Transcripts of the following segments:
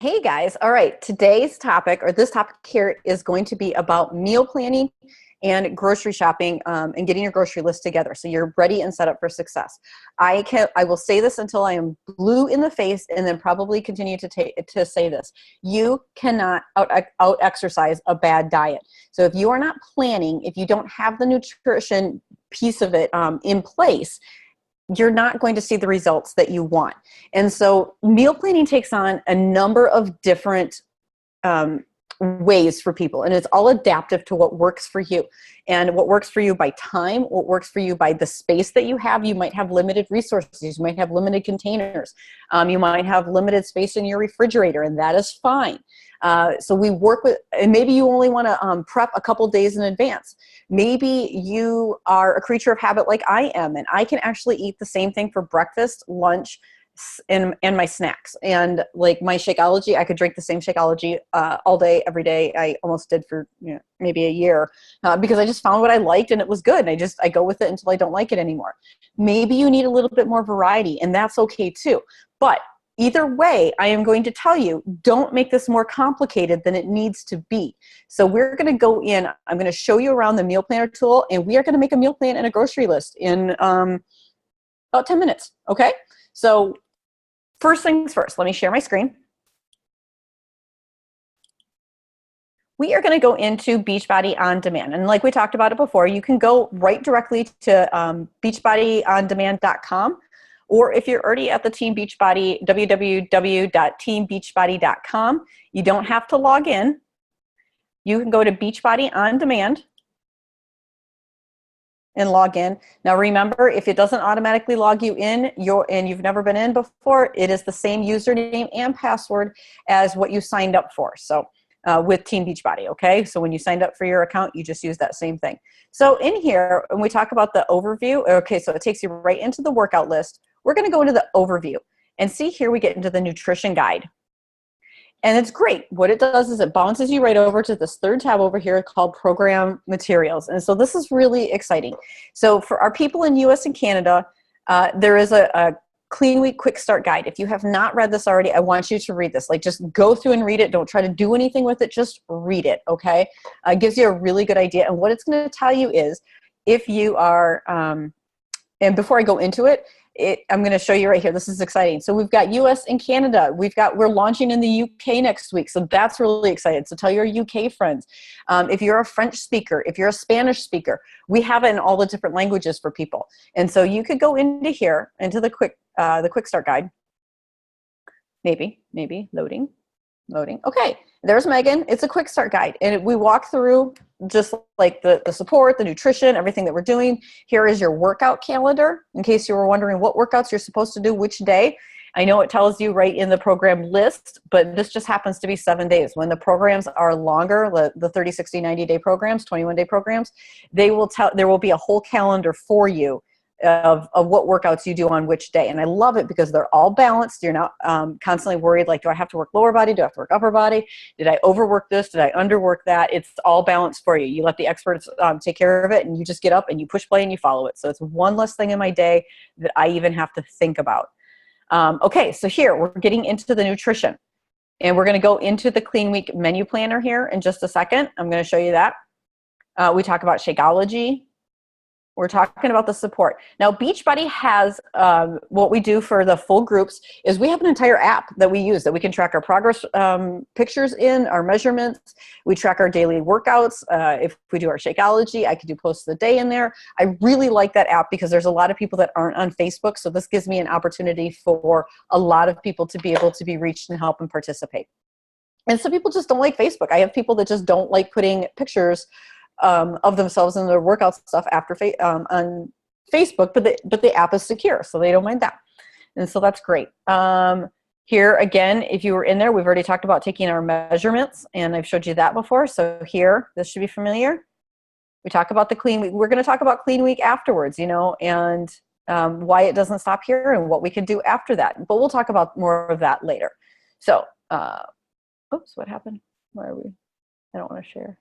Hey guys, all right, today's topic, or this topic here, is going to be about meal planning and grocery shopping, and getting your grocery list together so you're ready and set up for success. I will say this until I am blue in the face, and then probably continue to say this. You cannot out exercise a bad diet. So if you are not planning, if you don't have the nutrition piece of it in place, you're not going to see the results that you want. And so meal planning takes on a number of different ways for people, and it's all adaptive to what works for you, and what works for you by time, what works for you by the space that you have. You might have limited resources, you might have limited containers, you might have limited space in your refrigerator, and that is fine. So we work with, and maybe you only want to prep a couple days in advance. Maybe you are a creature of habit like I am, and I can actually eat the same thing for breakfast, lunch, and my snacks. And like my Shakeology, I could drink the same Shakeology all day, every day. I almost did for maybe a year, because I just found what I liked and it was good. And I go with it until I don't like it anymore. Maybe you need a little bit more variety, and that's okay too. But either way, I am going to tell you, don't make this more complicated than it needs to be. So we're going to go in, I'm going to show you around the meal planner tool, and we are going to make a meal plan and a grocery list in about 10 minutes. Okay. So first things first, let me share my screen. We are going to go into Beachbody On Demand. And like we talked about it before, you can go right directly to beachbodyondemand.com. Or if you're already at the Team Beachbody, www.teambeachbody.com, you don't have to log in. You can go to Beachbody On Demand and log in. Now remember, if it doesn't automatically log you in, and you've never been in before, it is the same username and password as what you signed up for. So with Team Beachbody, okay? So when you signed up for your account, you just use that same thing. So in here, when we talk about the overview, okay, so it takes you right into the workout list. We're gonna go into the overview, and see here we get into the nutrition guide. And it's great. What it does is it bounces you right over to this third tab over here called Program Materials. And so this is really exciting. So for our people in US and Canada, there is a Clean Week Quick Start Guide. If you have not read this already, I want you to read this. Like, just go through and read it. Don't try to do anything with it. Just read it, okay? It gives you a really good idea. And what it's going to tell you is, if you are, and before I go into it, I'm going to show you right here. This is exciting. So we've got US and Canada. We're launching in the UK next week. So that's really exciting. So tell your UK friends. If you're a French speaker, if you're a Spanish speaker, we have it in all the different languages for people. And so you could go into here, into the quick start guide. Maybe loading. Okay, there's Megan. It's a quick start guide, and we walk through just like the support, the nutrition, everything that we're doing. Here is your workout calendar, in case you were wondering what workouts you're supposed to do which day. I know it tells you right in the program list, but this just happens to be 7 days. When the programs are longer, the 30, 60, 90-day programs, 21-day programs, there will be a whole calendar for you of what workouts you do on which day. And I love it because they're all balanced. You're not constantly worried, like, do I have to work lower body? Do I have to work upper body? Did I overwork this? Did I underwork that? It's all balanced for you. You let the experts take care of it, and you just get up and you push play and you follow it. So it's one less thing in my day that I even have to think about. Okay, so here we're getting into the nutrition, and we're going to go into the Clean Week menu planner here in just a second. I'm going to show you that. We talk about Shakeology. We're talking about the support. Now, Beachbody has, what we do for the full groups is we have an entire app that we use that we can track our progress pictures in, our measurements. We track our daily workouts. If we do our Shakeology, I can do posts of the day in there. I really like that app because there's a lot of people that aren't on Facebook. So this gives me an opportunity for a lot of people to be able to be reached and help and participate. And some people just don't like Facebook. I have people that just don't like putting pictures of themselves and their workout stuff on Facebook, but the app is secure, so they don't mind that. And so that's great. Here again, if you were in there, we've already talked about taking our measurements, and I've showed you that before. So here, this should be familiar. We talk about the Clean Week. We're going to talk about Clean Week afterwards, and why it doesn't stop here and what we can do after that. But we'll talk about more of that later. So, oops, what happened? Where are we? I don't want to share.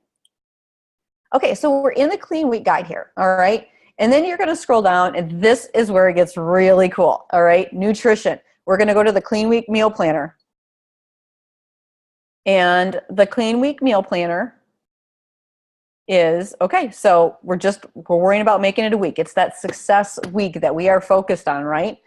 Okay, so we're in the Clean Week guide here, all right? And then you're gonna scroll down, and this is where it gets really cool, all right? Nutrition. We're gonna go to the Clean Week meal planner. And the clean week meal planner is, okay, so we're worrying about making it a week. It's that success week that we are focused on, right?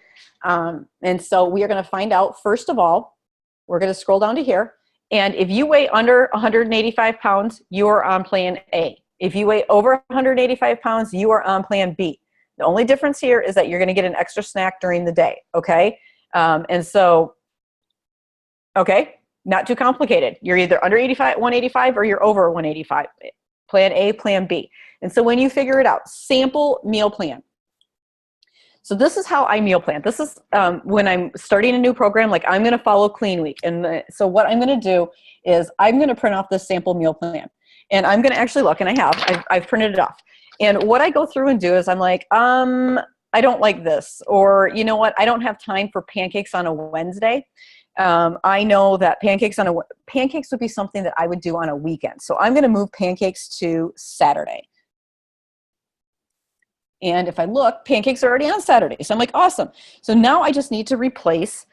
And so we are going to find out, first of all, we're going to scroll down to here. And if you weigh under 185 pounds, you are on plan A. If you weigh over 185 pounds, you are on plan B. The only difference here is that you're going to get an extra snack during the day, okay? And so, okay, not too complicated. You're either under 185 or you're over 185. Plan A, plan B. And so when you figure it out, sample meal plan. So this is how I meal plan. This is when I'm starting a new program, like I'm going to follow Clean Week. And so what I'm going to do is I'm going to print off this sample meal plan. And I'm going to actually look, and I've printed it off. And what I go through and do is I'm like, I don't like this. Or, you know what, I don't have time for pancakes on a Wednesday. I know that pancakes would be something that I would do on a weekend. So I'm going to move pancakes to Saturday. And if I look, pancakes are already on Saturday. So I'm like, awesome. So now I just need to replace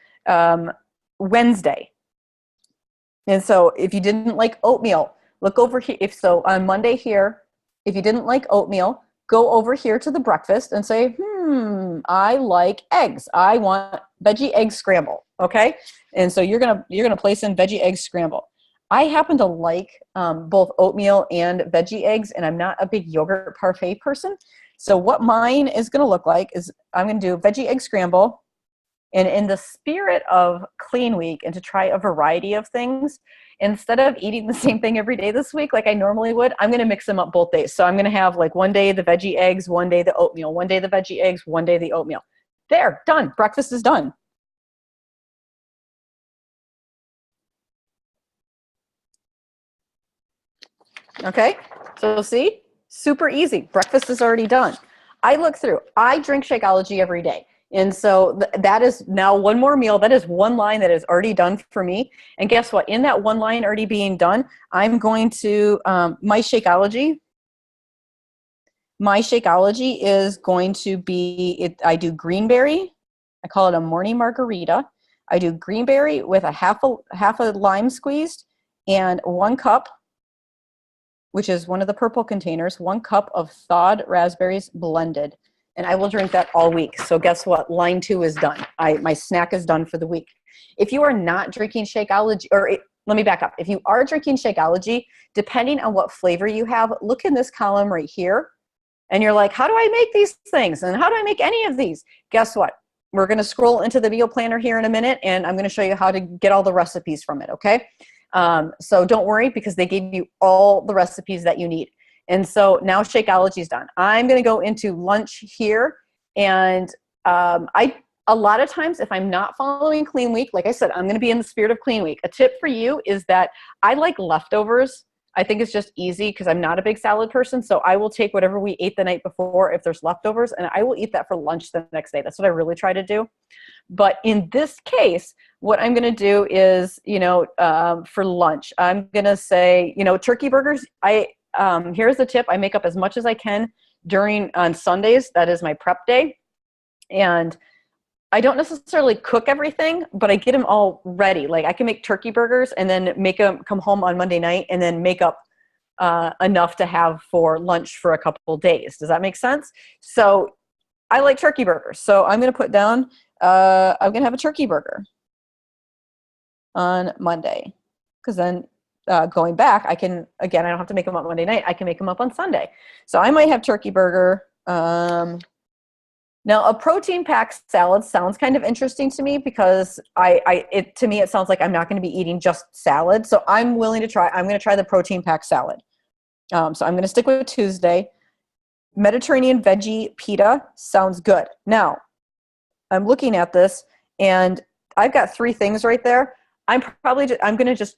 Wednesday. And so if you didn't like oatmeal, look over here. So on Monday here, if you didn't like oatmeal, go over here to the breakfast and say, I like eggs. I want veggie egg scramble. Okay. And so you're gonna place in veggie egg scramble. I happen to like both oatmeal and veggie eggs, and I'm not a big yogurt parfait person. So what mine is going to look like is I'm going to do veggie egg scramble. And in the spirit of Clean Week and to try a variety of things, instead of eating the same thing every day this week like I normally would, I'm going to mix them up both days. So I'm going to have like one day the veggie eggs, one day the oatmeal, one day the veggie eggs, one day the oatmeal. There, done. Breakfast is done. Okay, so see? Super easy. Breakfast is already done. I look through. I drink Shakeology every day. And so that is now one more meal. That is one line that is already done for me. And guess what? In that one line already being done, I'm going to, my Shakeology is going to be, I do greenberry. I call it a morning margarita. I do greenberry with a half a lime squeezed and 1 cup, which is one of the purple containers, 1 cup of thawed raspberries blended. And I will drink that all week. So guess what? Line 2 is done. My snack is done for the week. If you are not drinking Shakeology, let me back up. If you are drinking Shakeology, depending on what flavor you have, look in this column right here. And you're like, how do I make these things? And how do I make any of these? Guess what? We're going to scroll into the meal planner here in a minute, and I'm going to show you how to get all the recipes from it, okay? So don't worry, because they gave you all the recipes that you need. And so now Shakeology is done. I'm going to go into lunch here. And a lot of times if I'm not following Clean Week, like I said, I'm going to be in the spirit of Clean Week. A tip for you is that I like leftovers. I think it's just easy because I'm not a big salad person. So I will take whatever we ate the night before if there's leftovers, and I will eat that for lunch the next day. That's what I really try to do. But in this case, what I'm going to do is, for lunch, I'm going to say, turkey burgers. Here's the tip. I make up as much as I can on Sundays. That is my prep day. And I don't necessarily cook everything, but I get them all ready. Like I can make turkey burgers and then make them, come home on Monday night and then make up enough to have for lunch for a couple days. Does that make sense? So I like turkey burgers. So I'm going to put down, I'm going to have a turkey burger on Monday, because then going back, I don't have to make them up Monday night. I can make them up on Sunday. So I might have turkey burger. Now, a protein-packed salad sounds kind of interesting to me because to me it sounds like I'm not going to be eating just salad. So I'm going to try the protein-packed salad. So I'm going to stick with Tuesday. Mediterranean veggie pita sounds good. Now, I'm looking at this and I've got 3 things right there. I'm going to just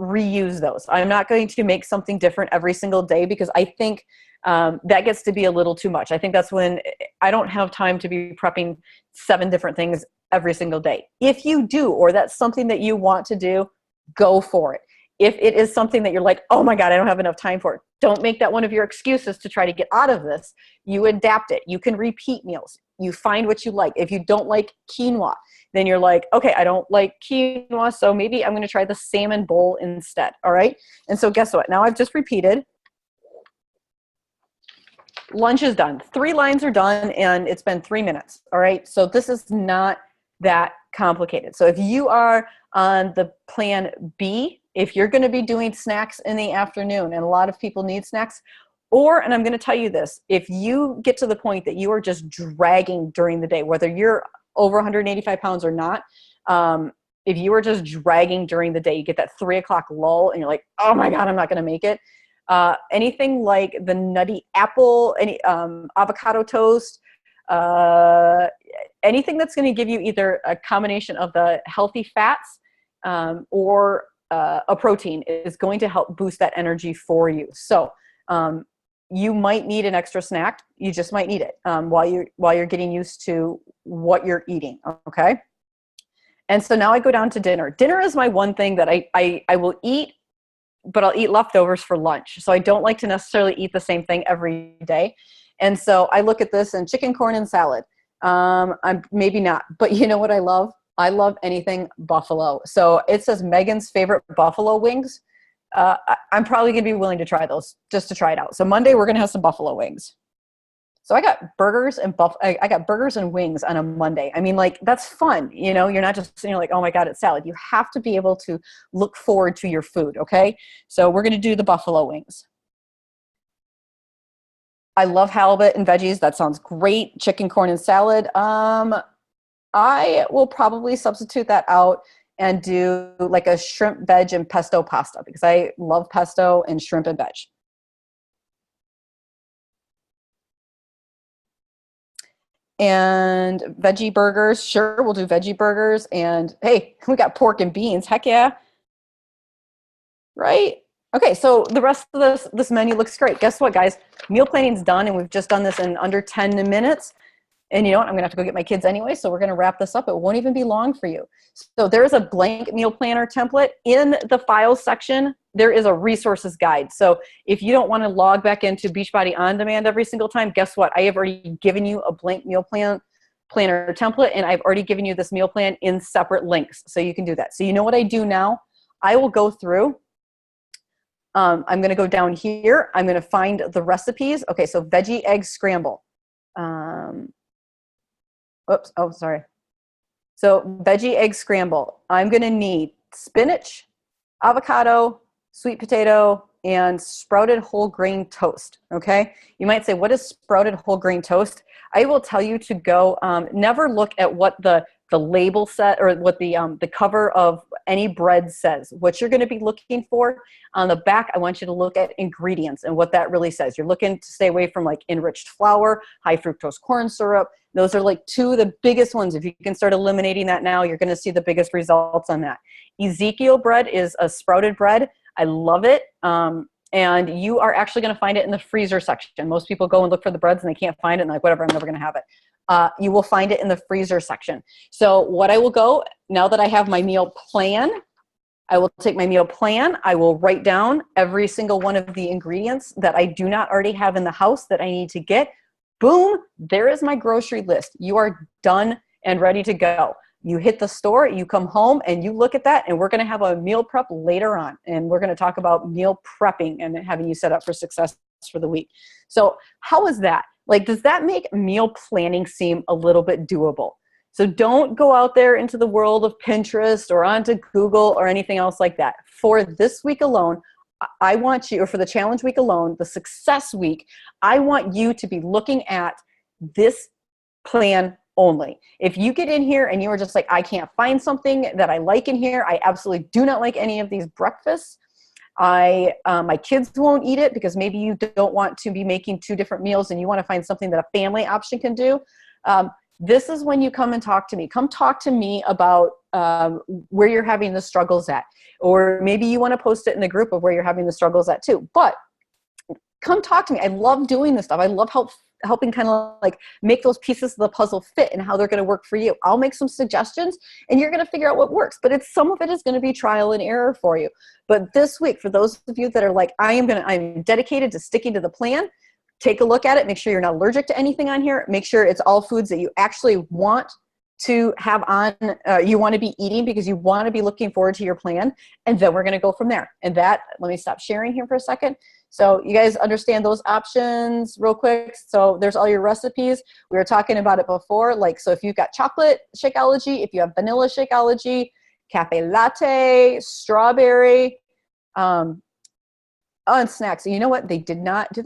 reuse those. I'm not going to make something different every single day because I think that gets to be a little too much. I think that's when I don't have time to be prepping 7 different things every single day. If you do, or that's something that you want to do, go for it. If it is something that you're like, oh my God, I don't have enough time for it, don't make that one of your excuses to try to get out of this. You adapt it. You can repeat meals. You find what you like. If you don't like quinoa, then you're like, okay, I don't like quinoa, so maybe I'm going to try the salmon bowl instead. All right. And so guess what? Now I've just repeated. Lunch is done. 3 lines are done, and it's been 3 minutes. All right. So this is not that complicated. So if you are on the plan B, if you're going to be doing snacks in the afternoon, and a lot of people need snacks, or, and I'm going to tell you this, if you get to the point that you are just dragging during the day, whether you're over 185 pounds or not, if you are just dragging during the day, you get that 3 o'clock lull and you're like, oh my God, I'm not going to make it. Anything like the nutty apple, any avocado toast, anything that's going to give you either a combination of the healthy fats or a protein is going to help boost that energy for you. So you might need an extra snack. You just might need it while you're getting used to what you're eating. Okay. And so now I go down to dinner. Dinner is my one thing that I will eat, but I'll eat leftovers for lunch. So I don't like to necessarily eat the same thing every day. And so I look at this and chicken, corn, and salad. I'm maybe not, but you know what I love? I love anything buffalo. So it says Megan's favorite buffalo wings. I'm probably going to be willing to try those just to try it out. So Monday we're going to have some buffalo wings. So I got burgers and I got burgers and wings on a Monday. I mean, like, that's fun. You know, you're not just sitting like, oh my God, it's salad. You have to be able to look forward to your food. Okay. So we're going to do the buffalo wings. I love halibut and veggies. That sounds great. Chicken, corn, and salad. I will probably substitute that out and do like a shrimp, veg, and pesto pasta because I love pesto and shrimp and veg. And veggie burgers. Sure, we'll do veggie burgers. And hey, we got pork and beans. Heck yeah. Right? Okay, so the rest of this menu looks great. Guess what, guys? Meal planning's done, and we've just done this in under 10 minutes. And you know what? I'm going to have to go get my kids anyway, so we're going to wrap this up. It won't even be long for you. So there is a blank meal planner template. In the files section, there is a resources guide. So if you don't want to log back into Beachbody On Demand every single time, guess what? I have already given you a blank meal planner template, and I've already given you this meal plan in separate links, so you can do that. So you know what I do now? I will go through. I'm going to go down here. I'm going to find the recipes. Okay, so veggie egg scramble. Oops, oh, sorry. So veggie egg scramble. I'm going to need spinach, avocado, sweet potato, and sprouted whole grain toast. Okay. You might say, what is sprouted whole grain toast? I will tell you to go, never look at what the label said or what the cover of any bread says. What you're going to be looking for on the back, I want you to look at ingredients and what that really says. You're looking to stay away from like enriched flour, high fructose corn syrup. Those are like 2 of the biggest ones. If you can start eliminating that now, you're going to see the biggest results on that. Ezekiel bread is a sprouted bread. I love it. And you are actually going to find it in the freezer section. Most people go and look for the breads and they can't find it and like, whatever, I'm never going to have it. You will find it in the freezer section. So what I will go, now that I have my meal plan, I will take my meal plan. I will write down every single one of the ingredients that I do not already have in the house that I need to get. Boom, there is my grocery list. You are done and ready to go. You hit the store, you come home, and you look at that, and we're going to have a meal prep later on. And we're going to talk about meal prepping and having you set up for success for the week. So how is that? Like, does that make meal planning seem a little bit doable? So don't go out there into the world of Pinterest or onto Google or anything else like that. For this week alone, I want you, or for the challenge week alone, the success week, I want you to be looking at this plan only. If you get in here and you are just like, I can't find something that I like in here, I absolutely do not like any of these breakfasts. My kids won't eat it because maybe you don't want to be making 2 different meals and you want to find something that a family option can do. This is when you come and talk to me. Come talk to me about where you're having the struggles at. Or maybe you want to post it in the group of where you're having the struggles at too. But come talk to me. I love doing this stuff. I love helping kind of like make those pieces of the puzzle fit and how they're going to work for you. I'll make some suggestions and you're going to figure out what works, but some of it is going to be trial and error for you. But this week, for those of you that are like, I'm dedicated to sticking to the plan, take a look at it. Make sure you're not allergic to anything on here. Make sure it's all foods that you actually want to have on, you want to be eating because you want to be looking forward to your plan. And then we're going to go from there. And that, let me stop sharing here for a second. So you guys understand those options real quick. So there's all your recipes. We were talking about it before. Like, so if you've got chocolate Shakeology, if you have vanilla Shakeology, cafe latte, strawberry, and snacks. And you know what? Did they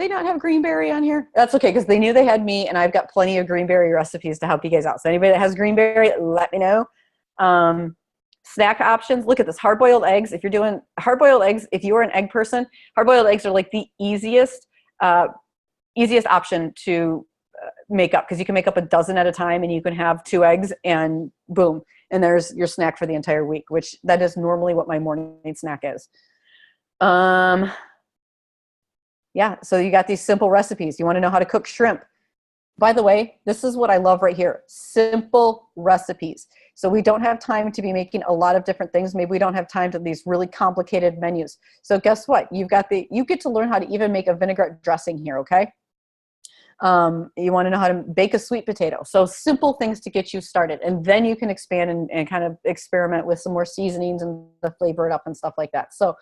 not have greenberry on here? That's okay, because they knew they had me, and I've got plenty of greenberry recipes to help you guys out. So anybody that has greenberry, let me know. Snack options. Look at this. Hard-boiled eggs. If you're doing hard-boiled eggs, if you are an egg person, hard-boiled eggs are like the easiest option to make up, because you can make up a dozen at a time, and you can have 2 eggs, and boom, and there's your snack for the entire week, which that is normally what my morning snack is. Yeah, so you got these simple recipes. You want to know how to cook shrimp. By the way, this is what I love right here. Simple recipes. So we don't have time to be making a lot of different things. Maybe we don't have time to these really complicated menus. So guess what? You get to learn how to even make a vinaigrette dressing here, okay? You want to know how to bake a sweet potato. So simple things to get you started. And then you can expand and kind of experiment with some more seasonings and to flavor it up and stuff like that. So,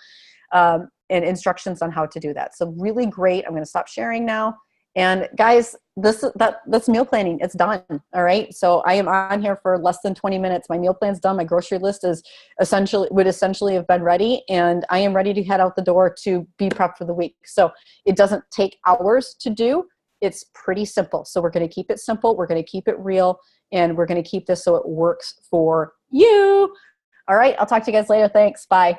and instructions on how to do that. So really great. I'm going to stop sharing now. And guys, that's meal planning. It's done. All right. So I am on here for less than 20 minutes. My meal plan's done. My grocery list would essentially have been ready, and I am ready to head out the door to be prepped for the week. So it doesn't take hours to do. It's pretty simple. So we're going to keep it simple. We're going to keep it real, and we're going to keep this so it works for you. All right. I'll talk to you guys later. Thanks. Bye.